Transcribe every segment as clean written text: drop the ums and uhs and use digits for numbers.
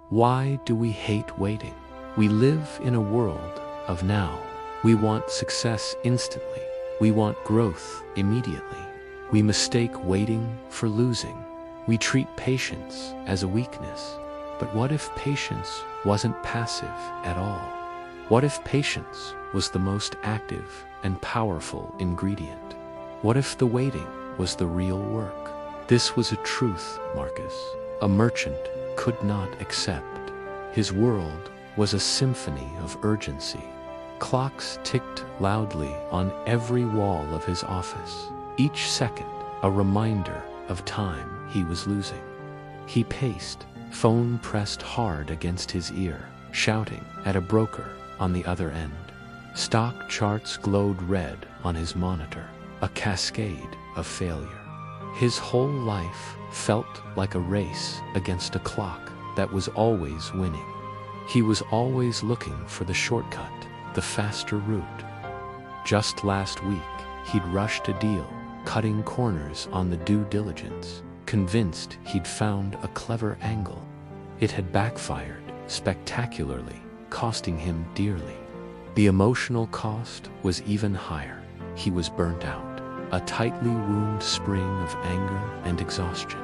Why do we hate waiting? We live in a world of now. We want success instantly. We want growth immediately. We mistake waiting for losing. We treat patience as a weakness. But what if patience wasn't passive at all? What if patience was the most active and powerful ingredient? What if the waiting was the real work? This was a truth, Marcus, a merchant could not accept. His world was a symphony of urgency. Clocks ticked loudly on every wall of his office, each second a reminder of time he was losing. He paced, phone pressed hard against his ear, shouting at a broker on the other end. Stock charts glowed red on his monitor, a cascade of failure. His whole life felt like a race against a clock that was always winning. He was always looking for the shortcut, the faster route. Just last week, he'd rushed a deal, cutting corners on the due diligence, convinced he'd found a clever angle. It had backfired spectacularly, costing him dearly. The emotional cost was even higher. He was burnt out, a tightly wound spring of anger and exhaustion.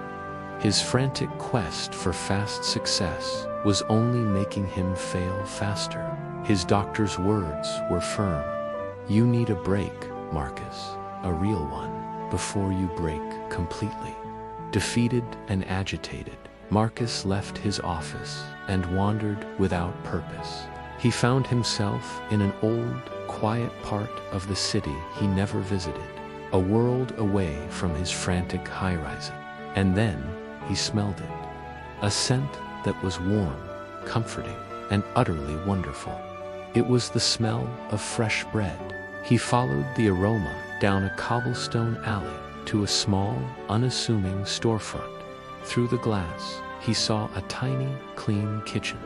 His frantic quest for fast success was only making him fail faster. His doctor's words were firm. You need a break, Marcus, a real one, before you break completely. Defeated and agitated, Marcus left his office and wandered without purpose. He found himself in an old, quiet part of the city he never visited, a world away from his frantic high-rising. And then he smelled it, a scent that was warm, comforting, and utterly wonderful. It was the smell of fresh bread. He followed the aroma down a cobblestone alley to a small, unassuming storefront. Through the glass, he saw a tiny, clean kitchen.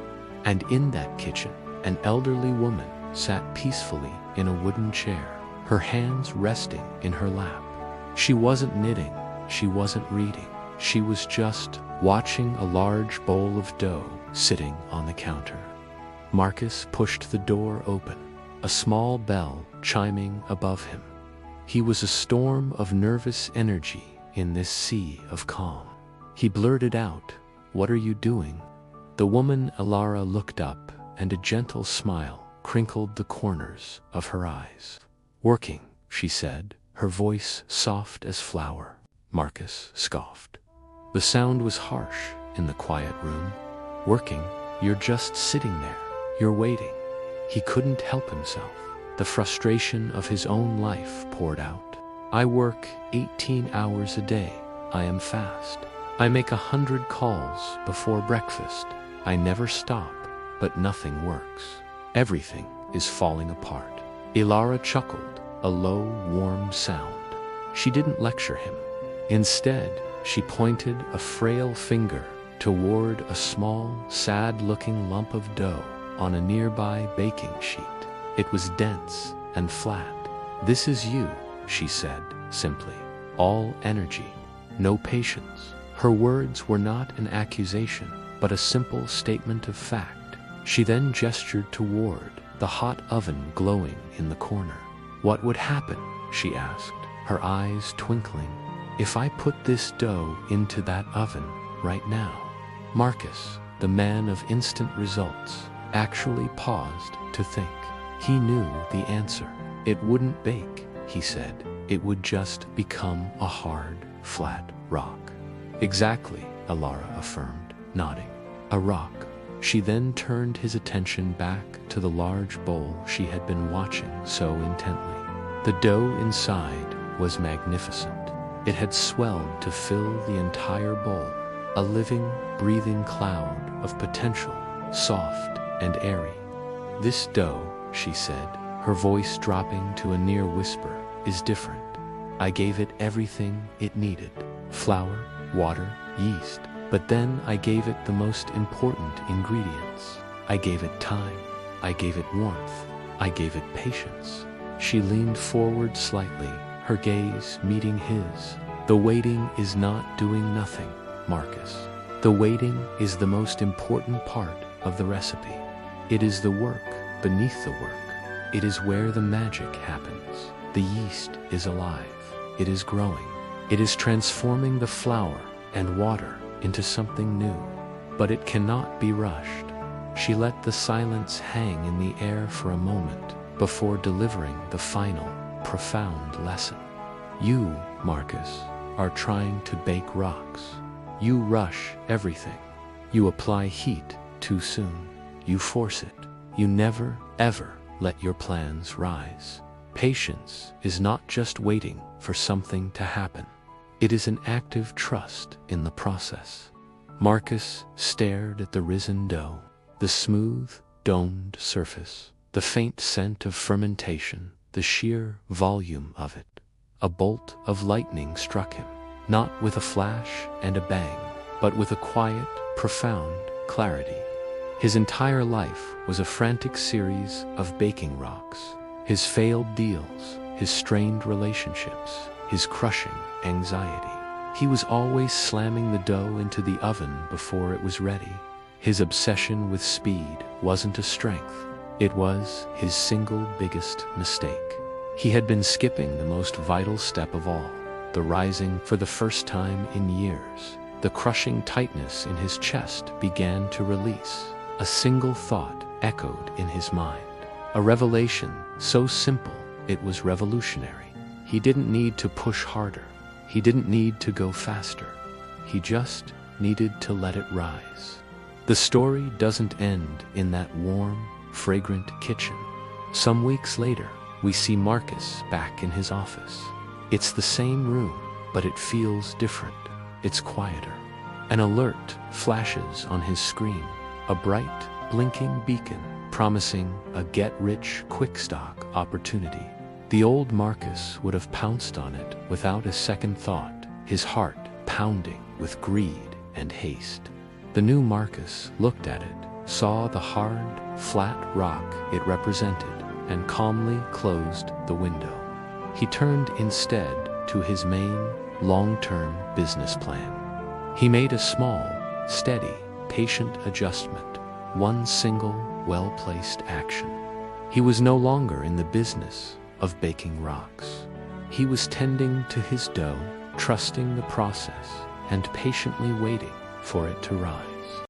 And in that kitchen, an elderly woman sat peacefully in a wooden chair, her hands resting in her lap. She wasn't knitting, she wasn't reading. She was just watching a large bowl of dough sitting on the counter. Marcus pushed the door open, a small bell chiming above him. He was a storm of nervous energy in this sea of calm. He blurted out, "What are you doing?" The woman Elara looked up, and a gentle smile crinkled the corners of her eyes. "Working," she said, her voice soft as flour. Marcus scoffed. The sound was harsh in the quiet room. "Working? You're just sitting there. You're waiting." He couldn't help himself. The frustration of his own life poured out. "I work 18 hours a day. I am fast. I make 100 calls before breakfast. I never stop, but nothing works. Everything is falling apart." Elara chuckled, a low, warm sound. She didn't lecture him. Instead, she pointed a frail finger toward a small, sad-looking lump of dough on a nearby baking sheet. It was dense and flat. "This is you," she said simply. "All energy, no patience." Her words were not an accusation, but a simple statement of fact. She then gestured toward the hot oven glowing in the corner. "What would happen?" she asked, her eyes twinkling, "if I put this dough into that oven right now?" Marcus, the man of instant results, actually paused to think. He knew the answer. It wouldn't bake, he said. It would just become a hard, flat rock. "Exactly," Elara affirmed, nodding. "A rock." She then turned his attention back to the large bowl she had been watching so intently. The dough inside was magnificent. It had swelled to fill the entire bowl, a living, breathing cloud of potential, soft and airy. "This dough," she said, her voice dropping to a near whisper, "is different. I gave it everything it needed: flour, water, yeast. But then I gave it the most important ingredients. I gave it time. I gave it warmth. I gave it patience." She leaned forward slightly, her gaze meeting his. "The waiting is not doing nothing, Marcus. The The waiting is the most important part of the recipe. It is the work beneath the work. It is where the magic happens. The yeast is alive. It is growing. It is transforming the flour and water into something new. But it cannot be rushed. She let the silence hang in the air for a moment before delivering the final, profound lesson. You, Marcus, are trying to bake rocks. You rush everything. You apply heat too soon. You force it. You never, ever let your plans rise. Patience is not just waiting for something to happen. It is an active trust in the process. Marcus stared at the risen dough, the smooth, domed surface, the faint scent of fermentation, the sheer volume of it. A bolt of lightning struck him, not with a flash and a bang, but with a quiet, profound clarity. His entire life was a frantic series of baking rocks. His failed deals, his strained relationships, his crushing anxiety. He was always slamming the dough into the oven before it was ready. His obsession with speed wasn't a strength. It was his single biggest mistake. He had been skipping the most vital step of all, the rising for the first time in years. The crushing tightness in his chest began to release. A single thought echoed in his mind. A revelation so simple it was revolutionary. He didn't need to push harder. He didn't need to go faster. He just needed to let it rise. The story doesn't end in that warm, fragrant kitchen. Some weeks later, we see Marcus back in his office. It's the same room, but it feels different. It's quieter. An alert flashes on his screen, a bright, blinking beacon promising a get-rich-quick stock opportunity. The old Marcus would have pounced on it without a second thought, his heart pounding with greed and haste. The new Marcus looked at it, saw the hard, flat rock it represented, and calmly closed the window. He turned instead to his main, long-term business plan. He made a small, steady, patient adjustment, one single, well-placed action. He was no longer in the business of baking rocks. He was tending to his dough, trusting the process, and patiently waiting for it to rise.